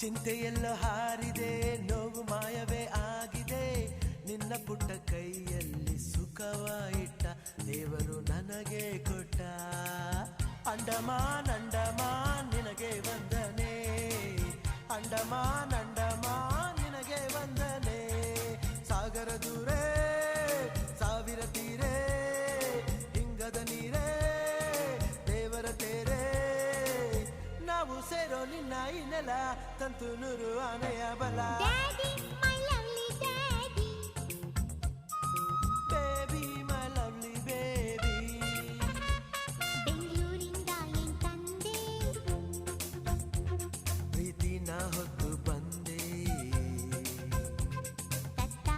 ಚಿಂತೆಯೆಲ್ಲೋ ಹಾರಿದೆ, ನೋವು ಮಾಯವೇ ಆಗಿದೆ. ನಿನ್ನ ಪುಟ್ಟ ಕೈಯಲ್ಲಿ ಸುಖವ ಇಟ್ಟ ದೇವರು ನನಗೆ ಕೊಟ್ಟ. ಅಂಡಮಾನ್ ಅಂಡಮಾನ್ ನಿನಗೆ ವಂದನೆ, ಅಂಡಮಾನ್ ಅಂಡಮಾನ್ ನಿನಗೆ ವಂದನೆ. ಸಾಗರ ದೂರೇ ಸಾವಿರ ತೀರೇ, ಹಿಂಗದ ನೀರೇ ದೇವರ ತೇರೇ. ನಾವು ಸೇರೋ ನಿನ್ನ ಈ ನೆಲ, ತಂತು ನೂರು ಆನೆಯ ಬಲ.